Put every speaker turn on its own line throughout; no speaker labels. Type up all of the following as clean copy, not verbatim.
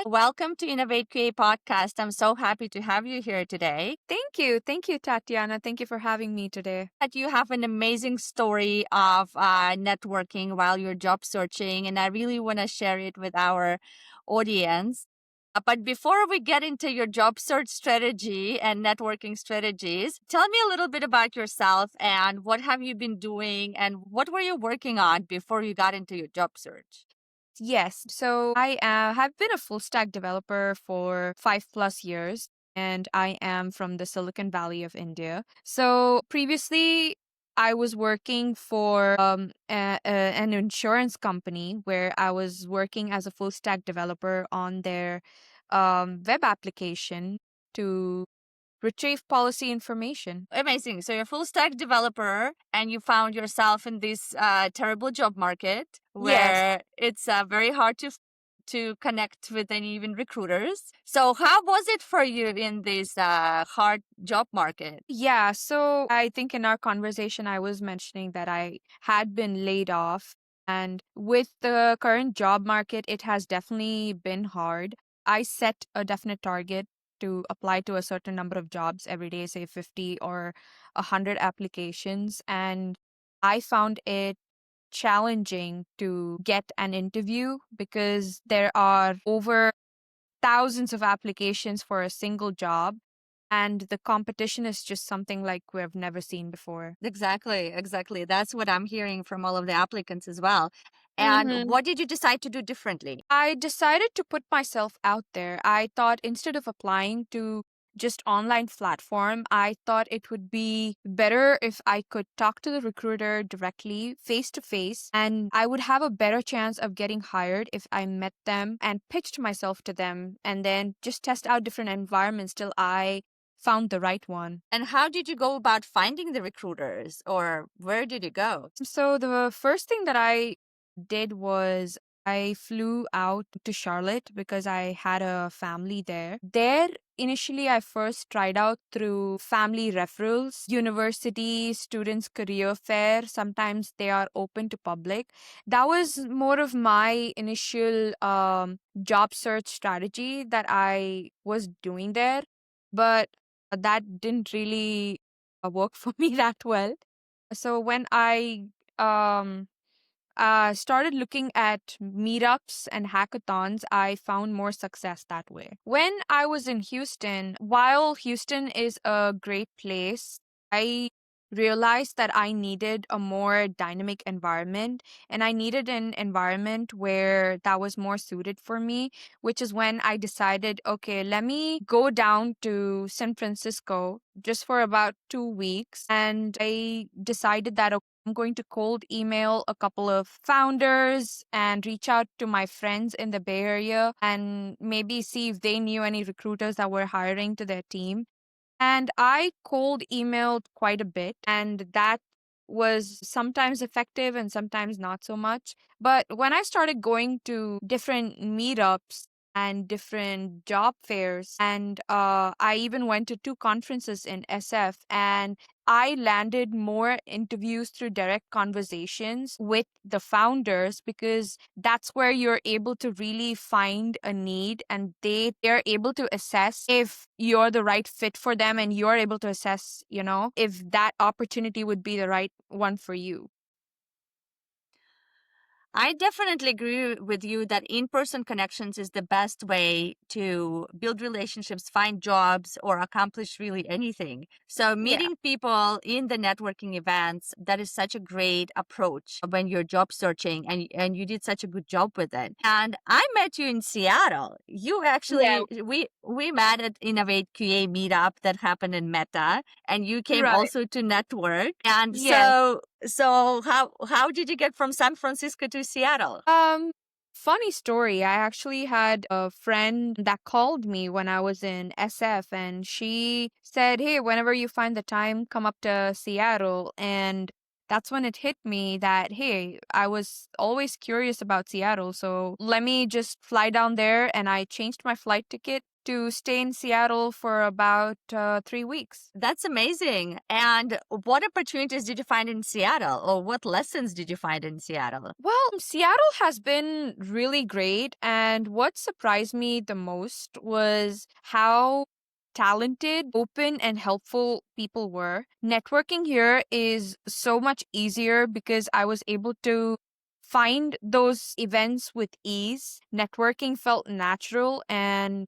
Welcome to Innovate QA podcast. I'm so happy to have you here today.
Thank you. Thank you, Tatiana. Thank you for having me today.
That you have an amazing story of networking while you're job searching, and I really want to share it with our audience. But before we get into your job search strategy and networking strategies, tell me a little bit about yourself and what have you been doing and what were you working on before you got into your job search?
Yes. So I have been a full stack developer for 5+ years, and I am from the Silicon Valley of India. So previously, I was working for an insurance company where I was working as a full stack developer on their web application to retrieve policy information.
Amazing. So you're a full stack developer and you found yourself in this terrible job market
Yes.
where it's very hard to connect with any even recruiters. So how was it for you in this hard job market?
Yeah, so I think in our conversation, I was mentioning that I had been laid off. And with the current job market, it has definitely been hard. I set a definite target to apply to a certain number of jobs every day, say 50 or 100 applications. And I found it challenging to get an interview because there are over thousands of applications for a single job, and the competition is just something like we've never seen before.
Exactly. That's what I'm hearing from all of the applicants as well. And
hmm
what did you decide to do differently?
I decided to put myself out there. I thought instead of applying to just online platform, I thought it would be better if I could talk to the recruiter directly, face to face, and I would have a better chance of getting hired if I met them and pitched myself to them and then just test out different environments till I found the right one.
And how did you go about finding the recruiters or where did you go?
So the first thing that I did was I flew out to Charlotte because I had a family there. There, initially, I first tried out through family referrals, university, students' career fair. Sometimes they are open to public. That was more of my initial job search strategy that I was doing there. But that didn't really work for me that well. So when I um started looking at meetups and hackathons, I found more success that way. When I was in Houston, while Houston is a great place, I realized that I needed a more dynamic environment and I needed an environment where that was more suited for me, which is when I decided, okay, let me go down to San Francisco just for about 2 weeks. And I decided that, I'm going to cold email a couple of founders and reach out to my friends in the Bay Area and maybe see if they knew any recruiters that were hiring to their team. And I cold emailed quite a bit, and that was sometimes effective and sometimes not so much. But when I started going to different meetups and different job fairs, and I even went to 2 conferences in SF, and I landed more interviews through direct conversations with the founders because that's where you're able to really find a need and they're able to assess if you're the right fit for them and you're able to assess, if that opportunity would be the right one for you.
I definitely agree with you that in-person connections is the best way to build relationships, find jobs, or accomplish really anything. So
Yeah.
meeting people in the networking events, that is such a great approach when you're job searching and you did such a good job with it. And I met you in Seattle. You
Yeah.
actually we met at Innovate QA meetup that happened in Meta and you came
Right.
also to network. And
Yes.
so how did you get from San Francisco to Seattle?
Um, Funny story. I actually had a friend that called me when I was in SF, and she said, "Hey, whenever you find the time, come up to Seattle." And that's when it hit me that, hey, I was always curious about Seattle. So let me just fly down there. And I changed my flight ticket to stay in Seattle for about 3 weeks.
That's amazing. And what opportunities did you find in Seattle, or what lessons did you find in Seattle?
Well, Seattle has been really great. And what surprised me the most was how talented, open, and helpful people were. Networking here is so much easier because I was able to find those events with ease. Networking felt natural. And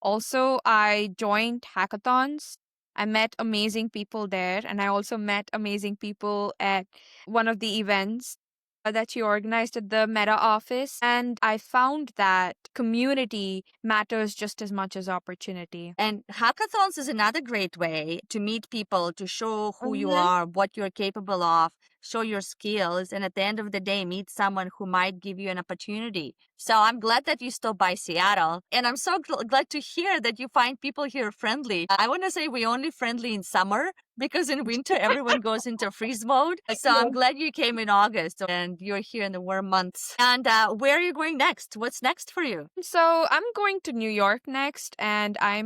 also, I joined hackathons. I met amazing people there. And I also met amazing people at one of the events that you organized at the Meta office. And I found that community matters just as much as opportunity.
And hackathons is another great way to meet people, to show who you
Mhm.
are, what you're capable of, show your skills, and at the end of the day, meet someone who might give you an opportunity. So I'm glad that you stopped by Seattle. And I'm so glad to hear that you find people here friendly. I want to say we only friendly in summer because in winter everyone goes into freeze mode. So I'm glad you came in August and you're here in the warm months. And where are you going next? What's next for you?
So I'm going to New York next, and I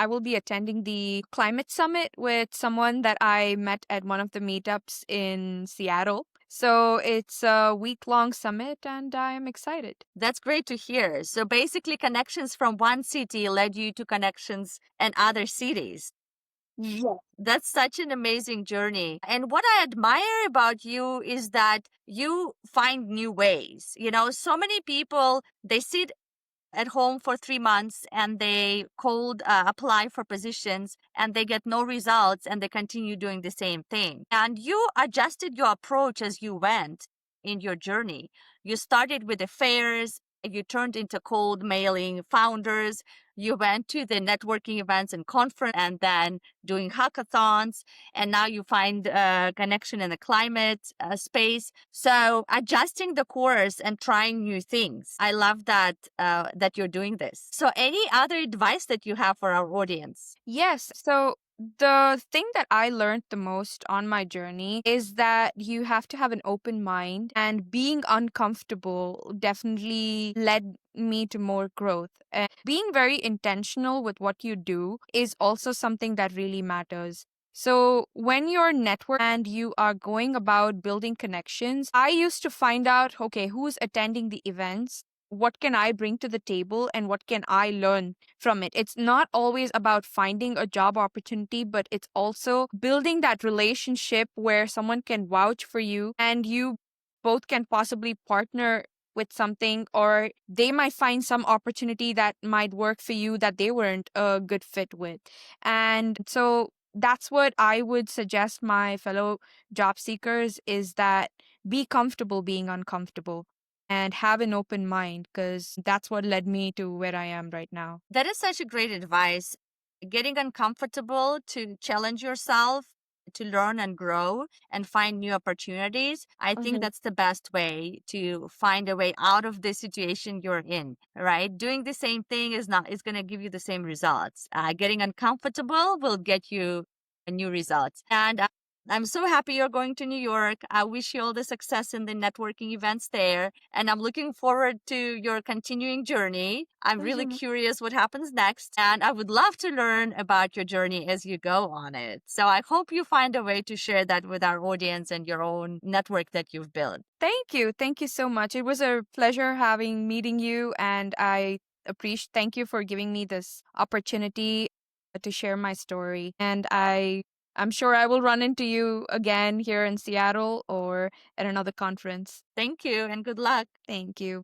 will be attending the climate summit with someone that I met at one of the meetups in Seattle. So it's a week-long summit, and I am excited.
That's great to hear. So basically, connections from one city led you to connections in other cities.
Yes.
That's such an amazing journey. And what I admire about you is that you find new ways. So many people, they sit at home for 3 months and they cold apply for positions and they get no results and they continue doing the same thing. And you adjusted your approach as you went in your journey. You started with the fairs, you turned into cold mailing founders, you went to the networking events and conference and then doing hackathons, and now you find a connection in the climate space. So adjusting the course and trying new things. I love that you're doing this. So any other advice that you have for our audience?
Yes. So the thing that I learned the most on my journey is that you have to have an open mind, and being uncomfortable definitely led me to more growth. And being very intentional with what you do is also something that really matters. So, when you're network and you are going about building connections, I used to find out, okay, who's attending the events? What can I bring to the table and what can I learn from it? It's not always about finding a job opportunity, but it's also building that relationship where someone can vouch for you and you both can possibly partner with something, or they might find some opportunity that might work for you that they weren't a good fit with. And so that's what I would suggest my fellow job seekers is that be comfortable being uncomfortable and have an open mind, because that's what led me to where I am right now.
That is such a great advice. Getting uncomfortable to challenge yourself, to learn and grow and find new opportunities. I think
Mhm.
that's the best way to find a way out of the situation you're in, right? Doing the same thing is going to give you the same results. Getting uncomfortable will get you a new results. And I'm so happy you're going to New York. I wish you all the success in the networking events there. And I'm looking forward to your continuing journey. I'm really curious what happens next. And I would love to learn about your journey as you go on it. So I hope you find a way to share that with our audience and your own network that you've built.
Thank you. Thank you so much. It was a pleasure having meeting you, and I appreciate thank you for giving me this opportunity to share my story. And I'm sure I will run into you again here in Seattle or at another conference.
Thank you and good luck.
Thank you.